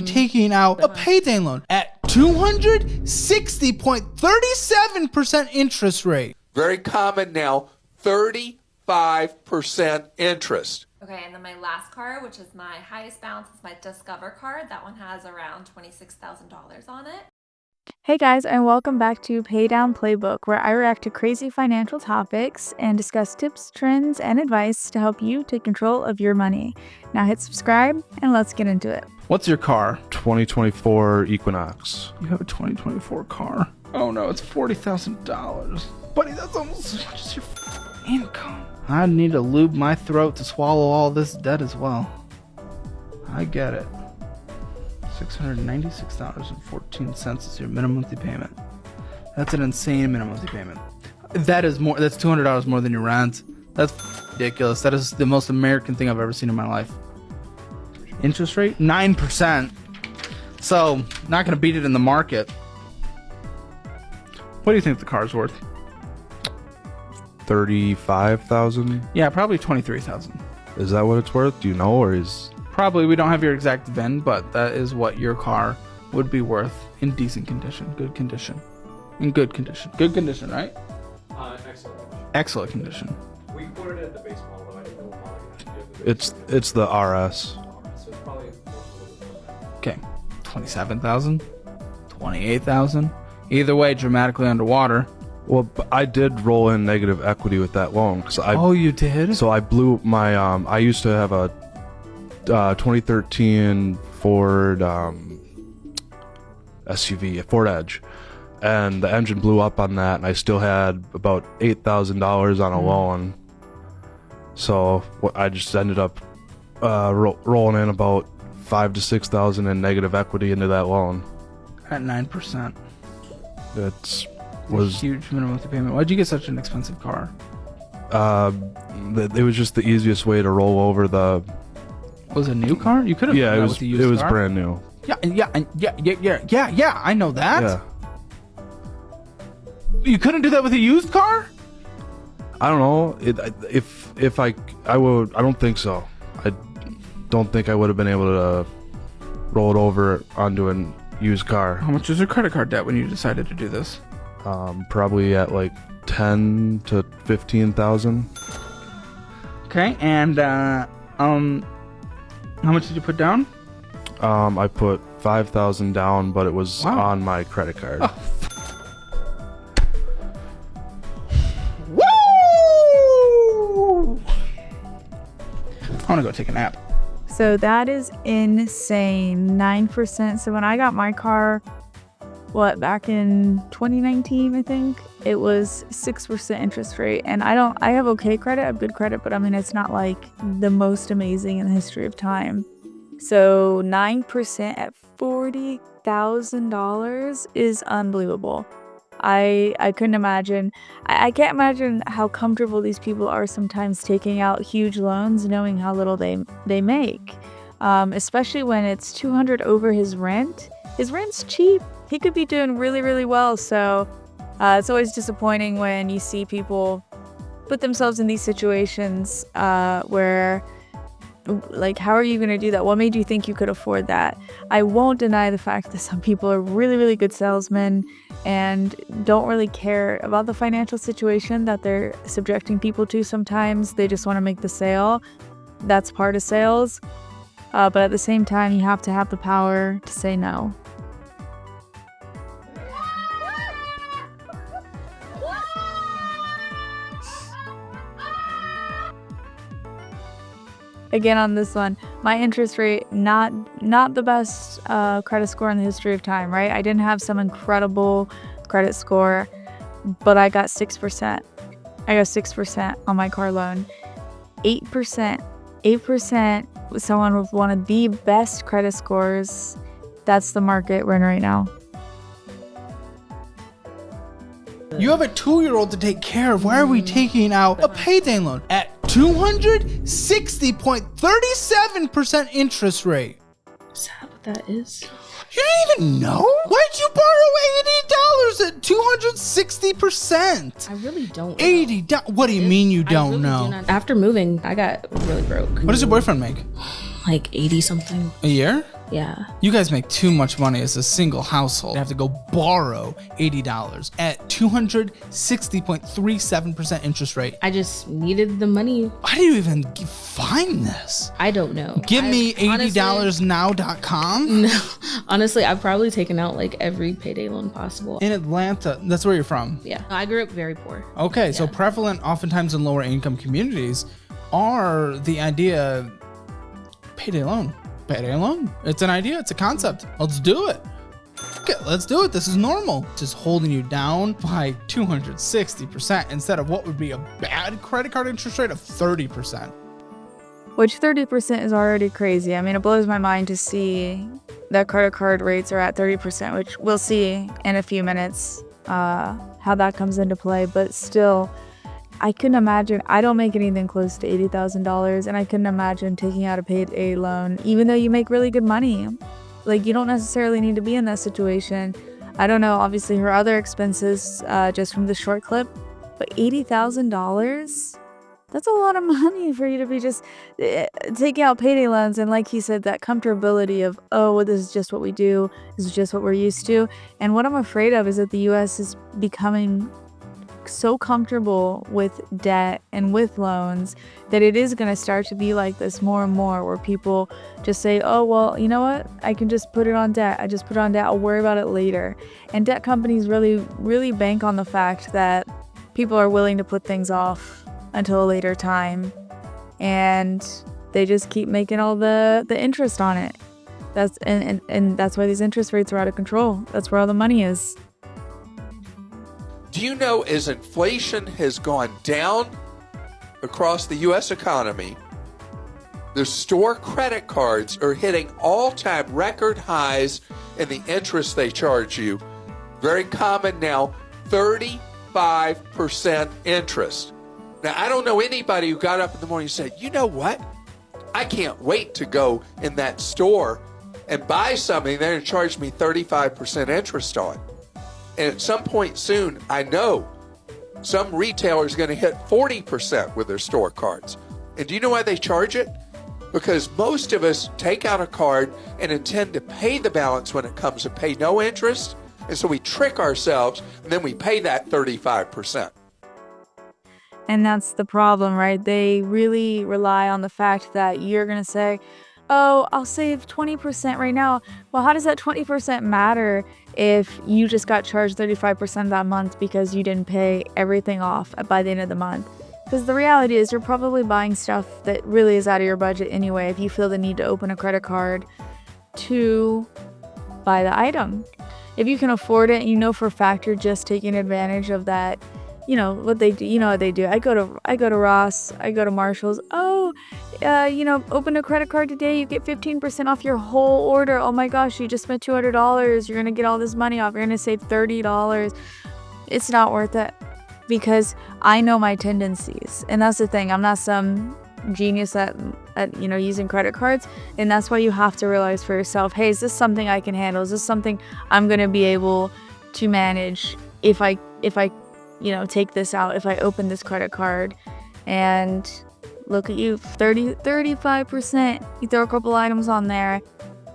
taking out a payday loan at 260.37% interest rate. Very common now, 35% interest. Okay, and then my last car, which is my highest balance, is my Discover card. That one has around $26,000 on it. Hey guys, and welcome back to Paydown Playbook, where I react to crazy financial topics and discuss tips, trends, and advice to help you take control of your money. Now hit subscribe and let's get into it. What's your car? 2024 Equinox. You have a 2024 car. Oh no, it's $40,000. Buddy, that's almost as much as your income. I need to lube my throat to swallow all this debt as well. I get it. $696.14 is your minimum monthly payment. That's an insane minimum monthly payment. That is more. That's $200 more than your rent. That's ridiculous. That is the most American thing I've ever seen in my life. Interest rate 9%. So not gonna beat it in the market. What do you think the car's worth? 35,000. Yeah, probably 23,000. Is that what it's worth? Do you know, or is? Probably. We don't have your exact VIN, but that is what your car would be worth in decent condition, good condition, in good condition, good condition, right? Excellent. Excellent condition. We quoted it at the base model, though I didn't know why. It's the RS. So it's probably Okay, 27,000, 28,000. Either way, dramatically underwater. Well, I did roll in negative equity with that loan. Oh, you did? So I blew my. I used to have a 2013 Ford SUV, a Ford Edge, and the engine blew up on that, and I still had about $8,000 on a loan. So I just ended up rolling in about $5,000 to $6,000 in negative equity into that loan. At 9%. Was a huge minimum monthly payment. Why'd you get such an expensive car? It was just the easiest way to roll over the. Was it a new car? You could have. Yeah, done it that with a used was car. brand new. Yeah. I know that. Yeah. You couldn't do that with a used car? I don't know. If I would. I don't think so. I don't think I would have been able to roll it over onto a used car. How much was your credit card debt when you decided to do this? Probably at like 10 to 15,000. Okay, and how much did you put down? I put 5,000 down, but it was Wow. on my credit card. Oh. Woo! I want to go take a nap. So that is insane. 9%. So when I got my car, back in 2019, I think, it was 6% interest rate. And I have okay credit, I have good credit, but I mean, it's not like the most amazing in the history of time. So 9% at $40,000 is unbelievable. I couldn't imagine. I can't imagine how comfortable these people are sometimes taking out huge loans, knowing how little they make. Especially when it's $200 over his rent. His rent's cheap. He could be doing really, really well. So it's always disappointing when you see people put themselves in these situations where, like, how are you going to do that? What made you think you could afford that? I won't deny the fact that some people are really, really good salesmen and don't really care about the financial situation that they're subjecting people to sometimes. They just want to make the sale. That's part of sales. But at the same time, you have to have the power to say no. Again, on this one, my interest rate, not the best credit score in the history of time, right? I didn't have some incredible credit score, but I got 6%. I got 6% on my car loan. 8% with someone with one of the best credit scores. That's the market we're in right now. You have a 2-year-old to take care of. Why are we taking out a payday loan at 260.37% interest rate? Is that what that is? You didn't even know? Why'd you borrow $80 at 260%? I really don't know. $80? What do you mean you I don't really know? do not- After moving, I got really broke. What does your boyfriend make? Like 80 something. A year? Yeah. You guys make too much money as a single household. You have to go borrow $80 at 260.37% interest rate. I just needed the money. How do you even find this? I don't know. Give me honestly- $80now.com. No, honestly, I've probably taken out like every payday loan possible. In Atlanta, that's where you're from. Yeah, I grew up very poor. Okay, so prevalent oftentimes in lower income communities are the idea payday loan. Payday loan. It's an idea, it's a concept. Let's do it. Okay, let's do it. This is normal. Just holding you down by 260% instead of what would be a bad credit card interest rate of 30%. Which 30% is already crazy. I mean, it blows my mind to see that credit card rates are at 30%, which we'll see in a few minutes how that comes into play. But still, I couldn't imagine. I don't make anything close to $80,000, and I couldn't imagine taking out a payday loan, even though you make really good money. Like, you don't necessarily need to be in that situation. I don't know, obviously, her other expenses just from the short clip, but $80,000? That's a lot of money for you to be just taking out payday loans. And like he said, that comfortability of, oh, well, this is just what we do. This is just what we're used to. And what I'm afraid of is that the U.S. is becoming so comfortable with debt and with loans that it is going to start to be like this more and more, where people just say, oh, well, you know what? I can just put it on debt. I just put it on debt. I'll worry about it later. And debt companies really bank on the fact that people are willing to put things off until a later time, and they just keep making all the interest on it. That's and that's why these interest rates are out of control. That's where all the money is. Do you know, as inflation has gone down across the U.S. economy, the store credit cards are hitting all-time record highs in the interest they charge you. Very common now, 35% interest. Now, I don't know anybody who got up in the morning and said, you know what? I can't wait to go in that store and buy something they're going to charge me 35% interest on. And at some point soon, I know some retailer is going to hit 40% with their store cards. And do you know why they charge it? Because most of us take out a card and intend to pay the balance when it comes to pay no interest. And so we trick ourselves, and then we pay that 35%. And that's the problem, right? They really rely on the fact that you're going to say, oh, I'll save 20% right now. Well, how does that 20% matter if you just got charged 35% that month because you didn't pay everything off by the end of the month? Because the reality is you're probably buying stuff that really is out of your budget anyway if you feel the need to open a credit card to buy the item. If you can afford it, you know for a fact you're just taking advantage of that. You know what they do. You know what they do. I go to Ross. I go to Marshalls. Oh, open a credit card today. You get 15% off your whole order. Oh my gosh, you just spent $200. You're gonna get all this money off. You're gonna save $30. It's not worth it because I know my tendencies, and that's the thing. I'm not some genius at using credit cards, and that's why you have to realize for yourself. Hey, is this something I can handle? Is this something I'm gonna be able to manage if I take this out, if I open this credit card? And look at you, 35%, you throw a couple items on there.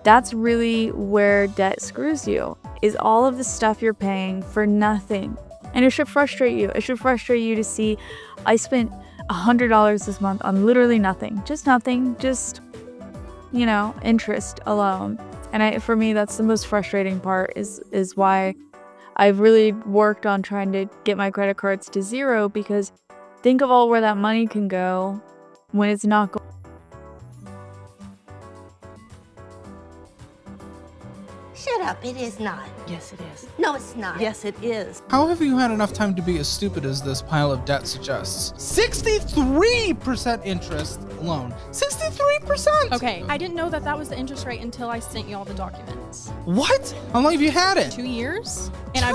That's really where debt screws you, is all of the stuff you're paying for nothing. And it should frustrate you. It should frustrate you to see, I spent $100 this month on literally nothing, just interest alone. And for me, that's the most frustrating part, is why I've really worked on trying to get my credit cards to zero, because think of all where that money can go when it's not going. Shut up, it is not. Yes, it is. No, it's not. Yes, it is. How have you had enough time to be as stupid as this pile of debt suggests? 63% interest loan. 63%! Okay, I didn't know that was the interest rate until I sent you all the documents. What? How long have you had it? 2 years, and I've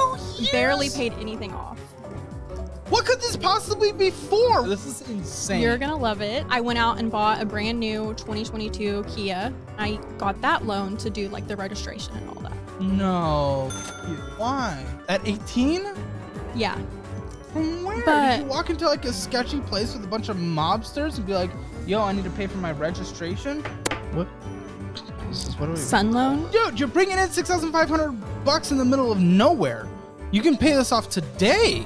barely paid anything off. What could this possibly be for? This is insane. You're gonna love it. I went out and bought a brand new 2022 Kia. I got that loan to do like the registration and all that. No. Why? At 18? Yeah. From where? But did you walk into like a sketchy place with a bunch of mobsters and be like, yo, I need to pay for my registration? What? Jesus, what are we? Sun loan. Dude, you're bringing in $6,500 in the middle of nowhere. You can pay this off today.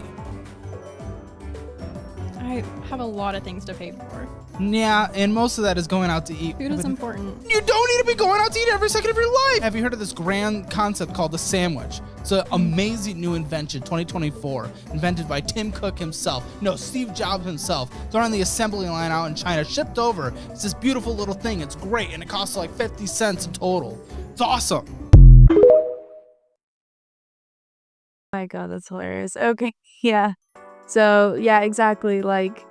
I have a lot of things to pay for. Yeah, and most of that is going out to eat. Food is important. You don't need to be going out to eat every second of your life. Have you heard of this grand concept called the sandwich? It's an amazing new invention, 2024, invented by Tim Cook himself. No, Steve Jobs himself. They're on the assembly line out in China, shipped over. It's this beautiful little thing. It's great, and it costs like 50 cents in total. It's awesome. My God, that's hilarious. Okay, yeah. So, yeah, exactly. Like,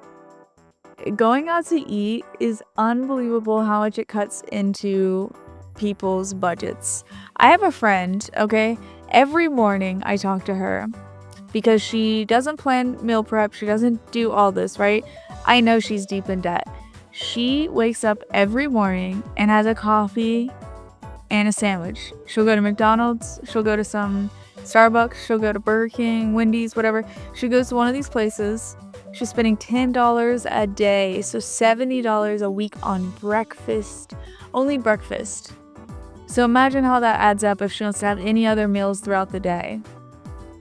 going out to eat is unbelievable how much it cuts into people's budgets. I have a friend, okay? Every morning I talk to her because she doesn't plan meal prep. She doesn't do all this, right? I know she's deep in debt. She wakes up every morning and has a coffee and a sandwich. She'll go to McDonald's. She'll go to some Starbucks. She'll go to Burger King, Wendy's, whatever. She goes to one of these places. She's spending $10 a day, so $70 a week on breakfast. Only breakfast. So imagine how that adds up if she wants to have any other meals throughout the day.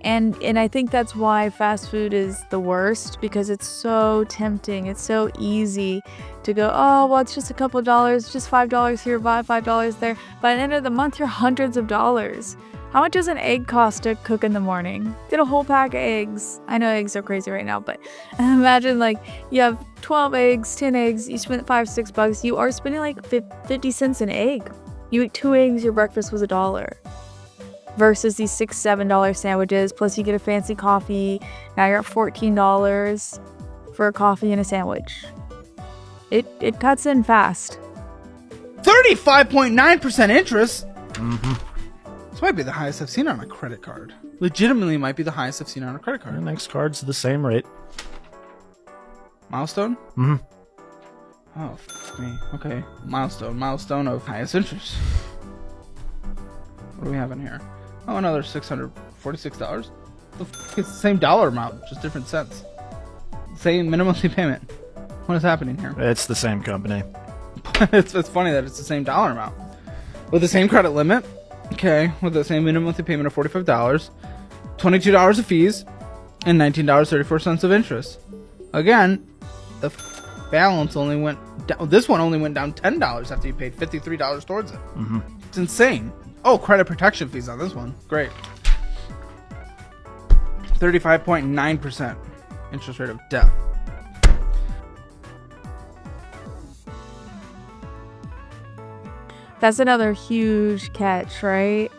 And I think that's why fast food is the worst, because it's so tempting. It's so easy to go, oh, well, it's just a couple dollars, just $5 here, $5 there. By the end of the month, you're hundreds of dollars. How much does an egg cost to cook in the morning? Get a whole pack of eggs. I know eggs are crazy right now, but imagine like you have 12 eggs, 10 eggs, you spent $5-6. You are spending like 50 cents an egg. You eat 2 eggs, your breakfast was $1. Versus these $6-7 sandwiches, plus you get a fancy coffee. Now you're at $14 for a coffee and a sandwich. It cuts in fast. 35.9% interest? This might be the highest I've seen on a credit card. Legitimately might be the highest I've seen on a credit card. The next card's the same rate. Milestone? Mm-hmm. Oh, f me. Okay. Milestone of highest interest. What do we have in here? Oh, another $646. It's the same dollar amount, just different cents. Same minimum monthly payment. What is happening here? It's the same company. it's funny that it's the same dollar amount. With the same credit limit. Okay, with the same minimum monthly payment of $45, $22 of fees, and $19.34 of interest. Again, the balance only went down. This one only went down $10 after you paid $53 towards it. Mm-hmm. It's insane. Oh, credit protection fees on this one. Great. 35.9% interest rate of death. That's another huge catch, right?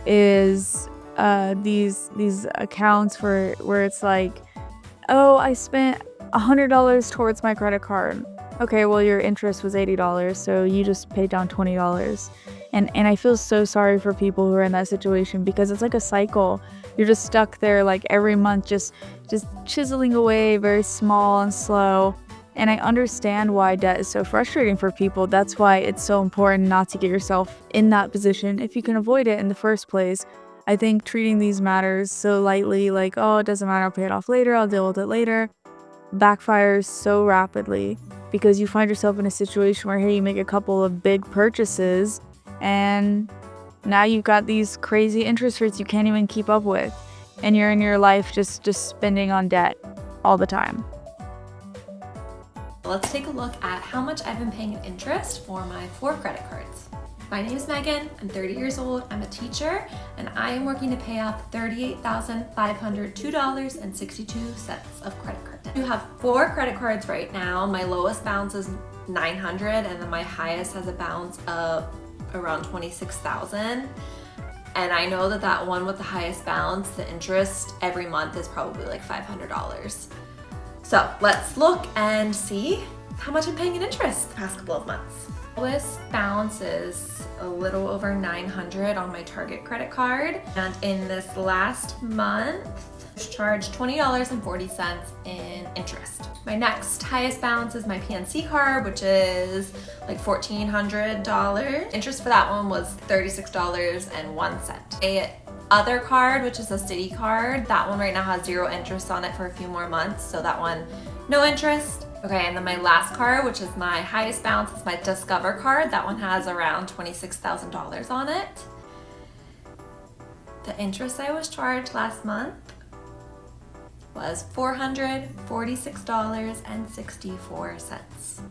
Is these accounts where it's like, oh, I spent $100 towards my credit card. Okay, well, your interest was $80, so you just paid down $20. And I feel so sorry for people who are in that situation, because it's like a cycle. You're just stuck there like every month, just chiseling away, very small and slow. And I understand why debt is so frustrating for people. That's why it's so important not to get yourself in that position if you can avoid it in the first place. I think treating these matters so lightly, like, oh, it doesn't matter, I'll pay it off later, I'll deal with it later, backfires so rapidly, because you find yourself in a situation where, hey, you make a couple of big purchases and now you've got these crazy interest rates you can't even keep up with, and you're in your life just spending on debt all the time. Let's take a look at how much I've been paying in interest for my 4 credit cards. My name is Megan, I'm 30 years old, I'm a teacher, and I am working to pay off $38,502.62 of credit card debt. I have 4 credit cards right now. My lowest balance is $900, and then my highest has a balance of around $26,000. And I know that one with the highest balance, the interest every month is probably like $500. So let's look and see how much I'm paying in interest the past couple of months. Lowest balance is a little over $900 on my Target credit card. And in this last month, I was charged $20.40 in interest. My next highest balance is my PNC card, which is like $1,400. Interest for that one was $36.01. A other card, which is a Citi card, that one right now has 0 interest on it for a few more months, so that one no interest. Okay, and then my last card, which is my highest balance, is my Discover card. That one has around $26,000 on it. The interest I was charged last month was $446.64.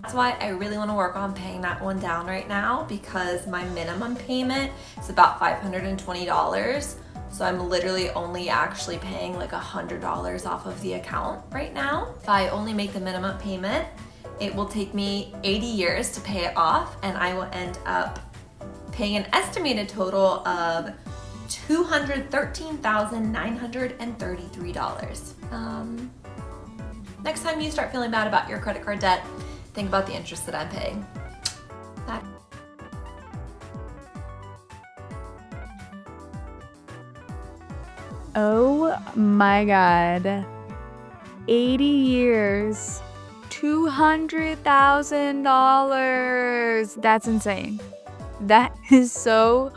That's why I really want to work on paying that one down right now, because my minimum payment is about $520. So I'm literally only actually paying like $100 off of the account right now. If I only make the minimum payment, it will take me 80 years to pay it off, and I will end up paying an estimated total of $213,933. Next time you start feeling bad about your credit card debt, think about the interest that I'm paying. That Oh my God. 80 years. $200,000. That's insane. That is so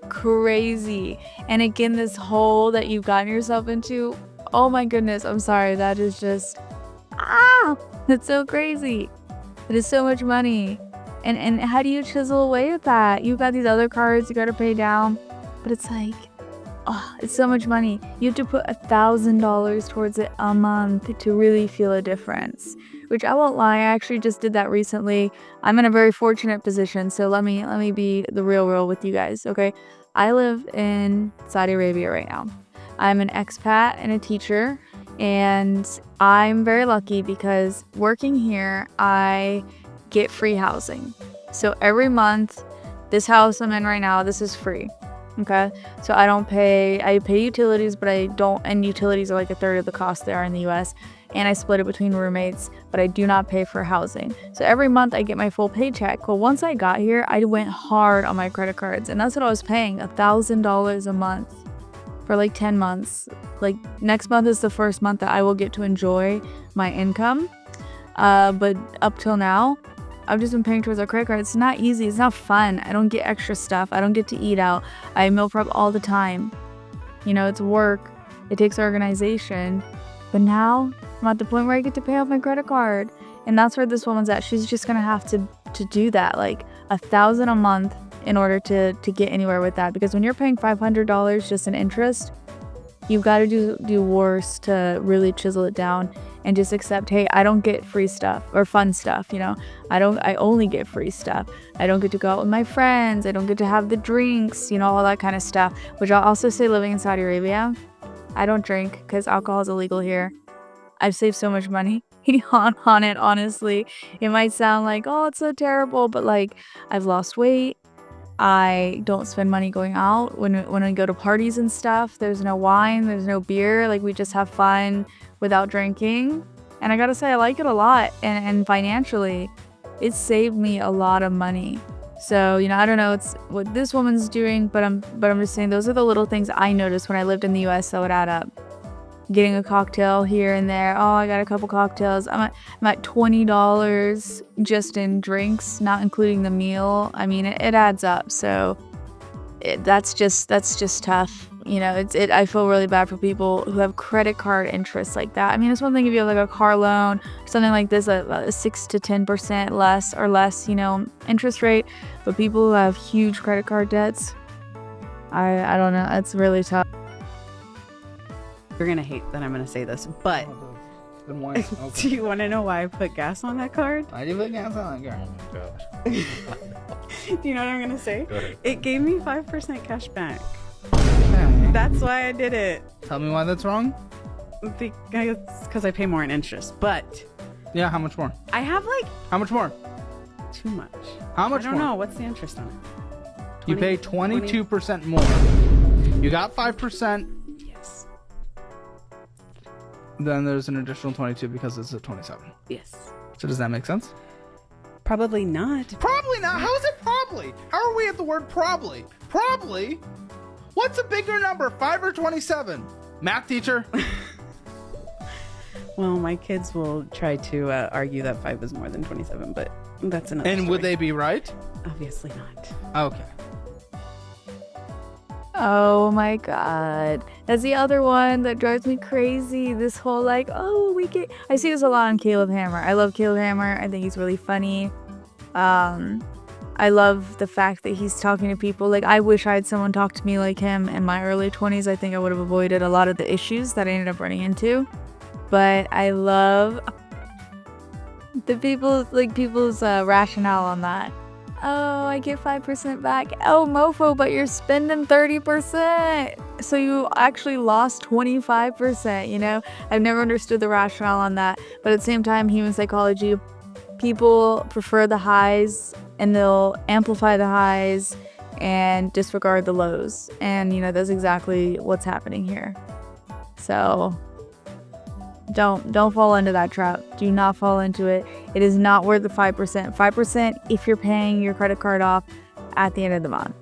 crazy. And again, this hole that you've gotten yourself into, oh my goodness, I'm sorry. That is just, that's so crazy. It is so much money. And how do you chisel away at that? You've got these other cards you got to pay down, but it's like, it's so much money. You have to put $1,000 towards it a month to really feel a difference, which I won't lie, I actually just did that recently. I'm in a very fortunate position, so let me be the real with you guys, okay? I live in Saudi Arabia right now. I'm an expat and a teacher, and I'm very lucky because working here, I get free housing. So every month, this house I'm in right now, this is free. Okay, so I pay utilities, but I don't, and utilities are like 1/3 of the cost they are in the US, and I split it between roommates, but I do not pay for housing. So every month I get my full paycheck. Well, once I got here, I went hard on my credit cards, and that's what I was paying, $1,000 a month for like 10 months. Like next month is the first month that I will get to enjoy my income, but up till now, I've just been paying towards our credit card. It's not easy. It's not fun. I don't get extra stuff. I don't get to eat out. I meal prep all the time. You know, it's work. It takes organization. But now I'm at the point where I get to pay off my credit card. And that's where this woman's at. She's just going to have to do that. Like $1,000 a month in order to get anywhere with that. Because when you're paying $500 just in interest, you've got to do worse to really chisel it down and just accept, hey, I don't get free stuff or fun stuff, you know. I only get free stuff. I don't get to go out with my friends. I don't get to have the drinks, you know, all that kind of stuff. Which I'll also say, living in Saudi Arabia, I don't drink because alcohol is illegal here. I've saved so much money on it, honestly. It might sound like, oh, it's so terrible, but like I've lost weight. I don't spend money going out. When I go to parties and stuff, there's no wine, there's no beer. Like we just have fun without drinking. And I gotta say, I like it a lot. And financially, it saved me a lot of money. So, you know, I don't know it's what this woman's doing, but I'm just saying those are the little things I noticed when I lived in the US that would add up. Getting a cocktail here and there. Oh, I got a couple cocktails. I'm at $20 just in drinks, not including the meal. I mean, it adds up. So that's just tough. You know, I feel really bad for people who have credit card interests like that. I mean, it's one thing if you have like a car loan, something like this, a 6 to 10% less, you know, interest rate. But people who have huge credit card debts, I don't know. It's really tough. You're going to hate that I'm going to say this, but do you want to know why I put gas on that card? I do put gas on that card. Do you know what I'm going to say? It gave me 5% cash back. Okay. That's why I did it. Tell me why that's wrong. Because I pay more in interest, but... Yeah, how much more? I have like... How much more? Too much. How much more? I don't know. What's the interest on it? You pay 22% more. You got 5%. Then there's an additional 22 because it's a 27. Yes. So does that make sense? Probably not. Probably not. How is it probably? How are we at the word probably? Probably? What's a bigger number, 5 or 27? Math teacher? Well, my kids will try to argue that 5 is more than 27, but that's another And story. would they be right? Obviously not. Okay. Oh my god. That's the other one that drives me crazy. This whole like, oh, I see this a lot on Caleb Hammer. I love Caleb Hammer. I think he's really funny. I love the fact that he's talking to people. Like, I wish I had someone talk to me like him in my early 20s. I think I would have avoided a lot of the issues that I ended up running into. But I love the people's rationale on that. Oh, I get 5% back. Oh, mofo, but you're spending 30%. So you actually lost 25%, you know? I've never understood the rationale on that. But at the same time, human psychology, people prefer the highs and they'll amplify the highs and disregard the lows. And, you know, that's exactly what's happening here. So don't fall into that trap. Do not fall into it. It is not worth the 5%. 5% if you're paying your credit card off at the end of the month.